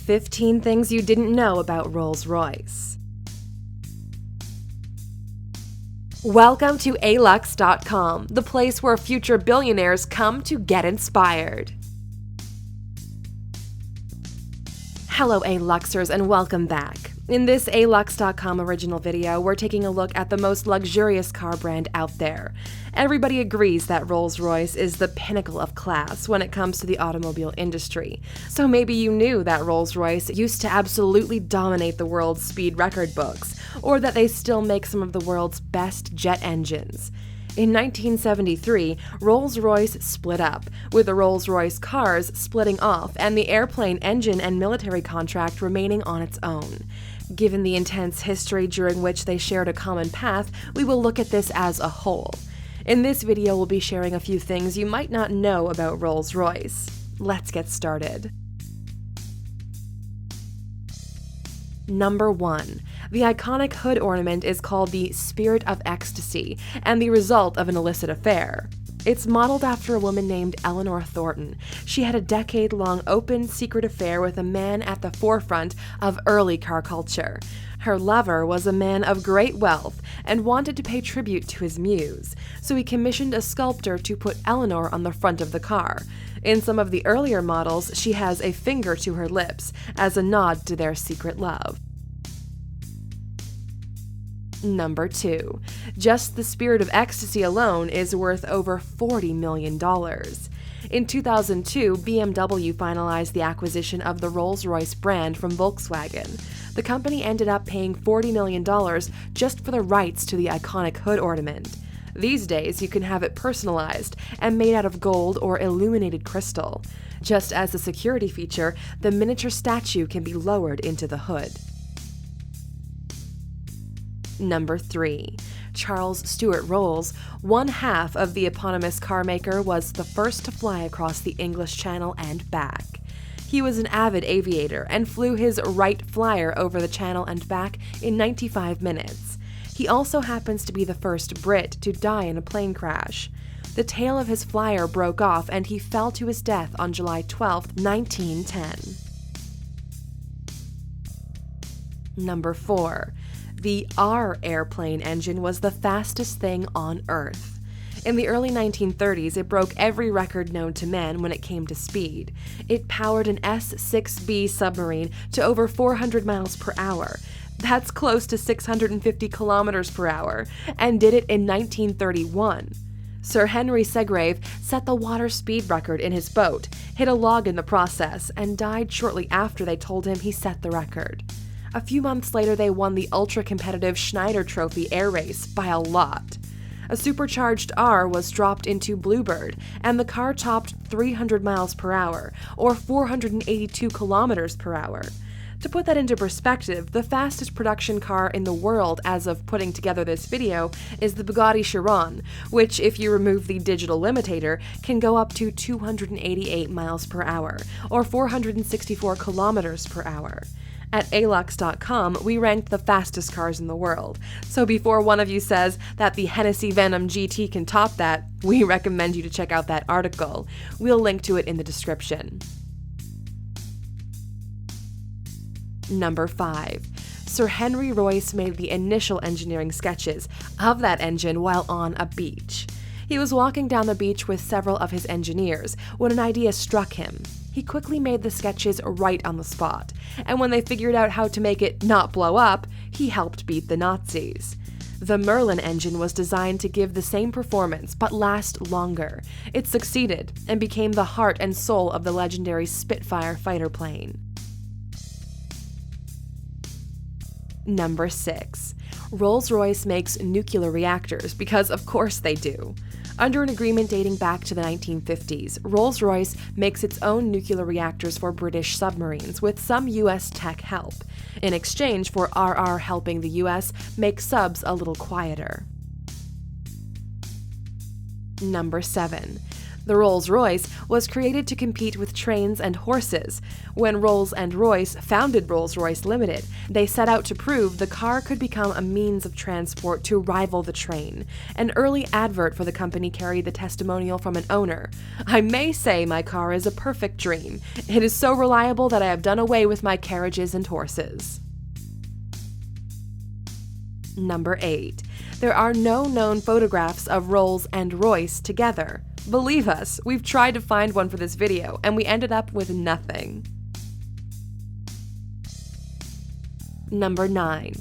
15 things you didn't know about Rolls Royce. Welcome to Alux.com, the place where future billionaires come to get inspired. Hello, aluxers, and welcome back. In this Alux.com original video, we're taking a look at the most luxurious car brand out there. Everybody agrees that Rolls Royce is the pinnacle of class when it comes to the automobile industry. So maybe you knew that Rolls Royce used to absolutely dominate the world's speed record books, or that they still make some of the world's best jet engines. In 1973, Rolls-Royce split up, with the Rolls-Royce cars splitting off and the airplane engine and military contract remaining on its own. Given the intense history during which they shared a common path, we will look at this as a whole. In this video, we'll be sharing a few things you might not know about Rolls-Royce. Let's get started. Number 1. The iconic hood ornament is called the Spirit of Ecstasy, and the result of an illicit affair. It's modeled after a woman named Eleanor Thornton. She had a decade-long open, secret affair with a man at the forefront of early car culture. Her lover was a man of great wealth and wanted to pay tribute to his muse, so he commissioned a sculptor to put Eleanor on the front of the car. In some of the earlier models, she has a finger to her lips, as a nod to their secret love. Number 2. Just the Spirit of Ecstasy alone is worth over $40 million. In 2002, BMW finalized the acquisition of the Rolls-Royce brand from Volkswagen. The company ended up paying $40 million just for the rights to the iconic hood ornament. These days, you can have it personalized and made out of gold or illuminated crystal. Just as a security feature, the miniature statue can be lowered into the hood. Number 3. Charles Stewart Rolls, one half of the eponymous car maker, was the first to fly across the English Channel and back. He was an avid aviator and flew his Wright Flyer over the Channel and back in 95 minutes. He also happens to be the first Brit to die in a plane crash. The tail of his flyer broke off and he fell to his death on July 12, 1910. Number 4. The R airplane engine was the fastest thing on Earth. In the early 1930s, it broke every record known to man when it came to speed. It powered an S-6B submarine to over 400 miles per hour. That's close to 650 kilometers per hour, and did it in 1931. Sir Henry Segrave set the water speed record in his boat, hit a log in the process, and died shortly after they told him he set the record. A few months later, they won the ultra-competitive Schneider Trophy air race by a lot. A supercharged R was dropped into Bluebird, and the car topped 300 miles per hour, or 482 kilometers per hour. To put that into perspective, the fastest production car in the world as of putting together this video is the Bugatti Chiron, which, if you remove the digital limitator, can go up to 288 miles per hour, or 464 kilometers per hour. At Alux.com, we ranked the fastest cars in the world, so before one of you says that the Hennessy Venom GT can top that, we recommend you to check out that article. We'll link to it in the description. Number 5. Sir Henry Royce made the initial engineering sketches of that engine while on a beach. He was walking down the beach with several of his engineers when an idea struck him. He quickly made the sketches right on the spot, and when they figured out how to make it not blow up, he helped beat the Nazis. The Merlin engine was designed to give the same performance but last longer. It succeeded and became the heart and soul of the legendary Spitfire fighter plane. Number 6. Rolls-Royce makes nuclear reactors because of course they do. Under an agreement dating back to the 1950s, Rolls-Royce makes its own nuclear reactors for British submarines with some US tech help, in exchange for RR helping the US make subs a little quieter. Number 7. The Rolls Royce was created to compete with trains and horses. When Rolls and Royce founded Rolls Royce Limited, they set out to prove the car could become a means of transport to rival the train. An early advert for the company carried the testimonial from an owner. "I may say my car is a perfect dream. It is so reliable that I have done away with my carriages and horses." Number 8. There are no known photographs of Rolls and Royce together. Believe us, we've tried to find one for this video, and we ended up with nothing. Number 9.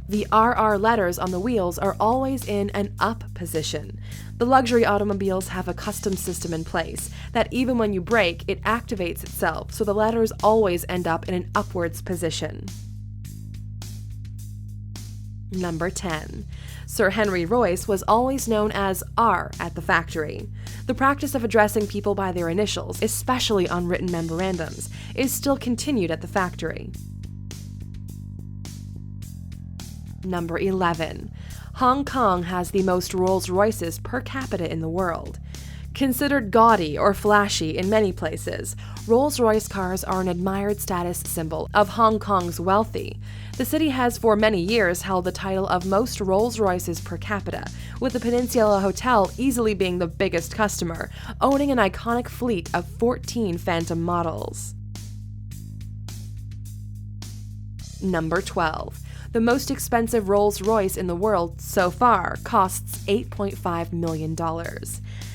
The RR letters on the wheels are always in an up position. The luxury automobiles have a custom system in place that even when you brake, it activates itself, so the letters always end up in an upwards position. Number 10. Sir Henry Royce was always known as R at the factory. The practice of addressing people by their initials, especially on written memorandums, is still continued at the factory. Number 11. Hong Kong has the most Rolls Royces per capita in the world. Considered gaudy or flashy in many places, Rolls-Royce cars are an admired status symbol of Hong Kong's wealthy. The city has for many years held the title of most Rolls-Royces per capita, with the Peninsula Hotel easily being the biggest customer, owning an iconic fleet of 14 Phantom models. Number 12. The most expensive Rolls-Royce in the world so far costs $8.5 million.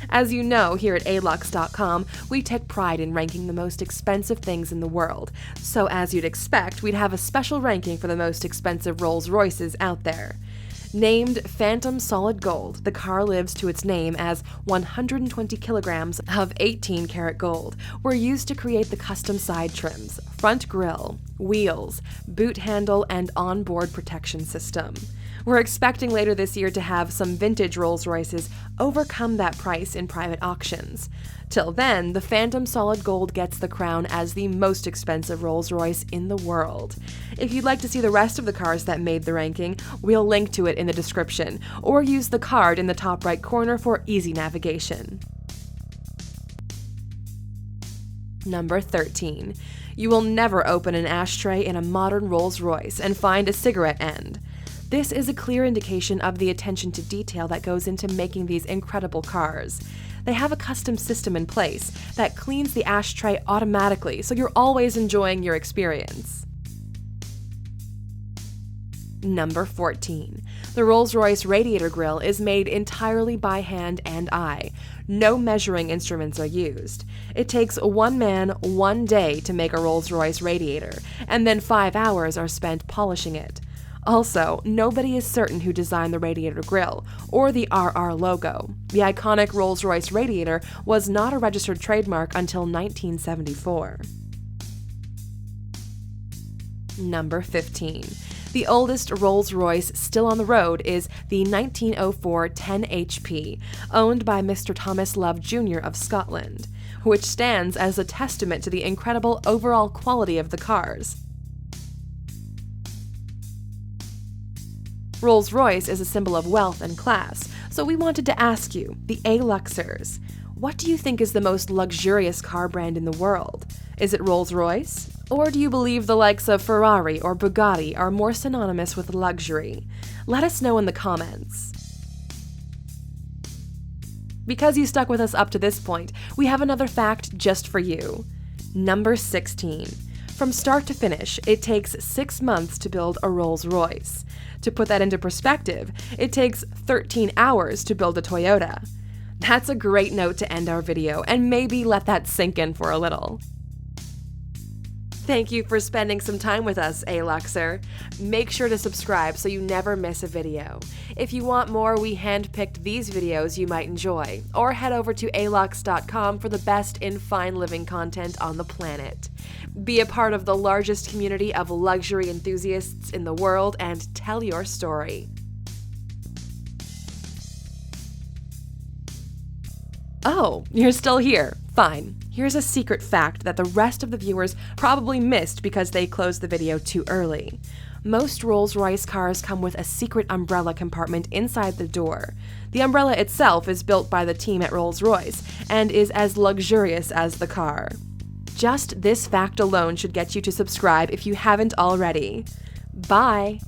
As you know, here at Alux.com, we take pride in ranking the most expensive things in the world. So as you'd expect, we'd have a special ranking for the most expensive Rolls-Royces out there. Named Phantom Solid Gold, the car lives to its name as 120 kilograms of 18-karat gold were used to create the custom side trims, front grille, wheels, boot handle, and onboard protection system. We're expecting later this year to have some vintage Rolls-Royces overcome that price in private auctions. Till then, the Phantom Solid Gold gets the crown as the most expensive Rolls-Royce in the world. If you'd like to see the rest of the cars that made the ranking, we'll link to it in the description, or use the card in the top right corner for easy navigation. Number 13. You will never open an ashtray in a modern Rolls-Royce and find a cigarette end. This is a clear indication of the attention to detail that goes into making these incredible cars. They have a custom system in place that cleans the ashtray automatically, so you're always enjoying your experience. Number 14. The Rolls-Royce radiator grille is made entirely by hand and eye. No measuring instruments are used. It takes one man 1 day to make a Rolls-Royce radiator, and then 5 hours are spent polishing it. Also, nobody is certain who designed the radiator grille, or the RR logo. The iconic Rolls-Royce radiator was not a registered trademark until 1974. Number 15. The oldest Rolls-Royce still on the road is the 1904 10HP, owned by Mr. Thomas Love Jr. of Scotland, which stands as a testament to the incredible overall quality of the cars. Rolls-Royce is a symbol of wealth and class, so we wanted to ask you, the aluxers, what do you think is the most luxurious car brand in the world? Is it Rolls-Royce? Or do you believe the likes of Ferrari or Bugatti are more synonymous with luxury? Let us know in the comments. Because you stuck with us up to this point, we have another fact just for you. Number 16. From start to finish, it takes 6 months to build a Rolls-Royce. To put that into perspective, it takes 13 hours to build a Toyota. That's a great note to end our video, and maybe let that sink in for a little. Thank you for spending some time with us, Aluxer. Make sure to subscribe so you never miss a video. If you want more, we handpicked these videos you might enjoy, or head over to Alux.com for the best in fine living content on the planet. Be a part of the largest community of luxury enthusiasts in the world and tell your story. Oh, you're still here. Fine. Here's a secret fact that the rest of the viewers probably missed because they closed the video too early. Most Rolls Royce cars come with a secret umbrella compartment inside the door. The umbrella itself is built by the team at Rolls Royce and is as luxurious as the car. Just this fact alone should get you to subscribe if you haven't already. Bye!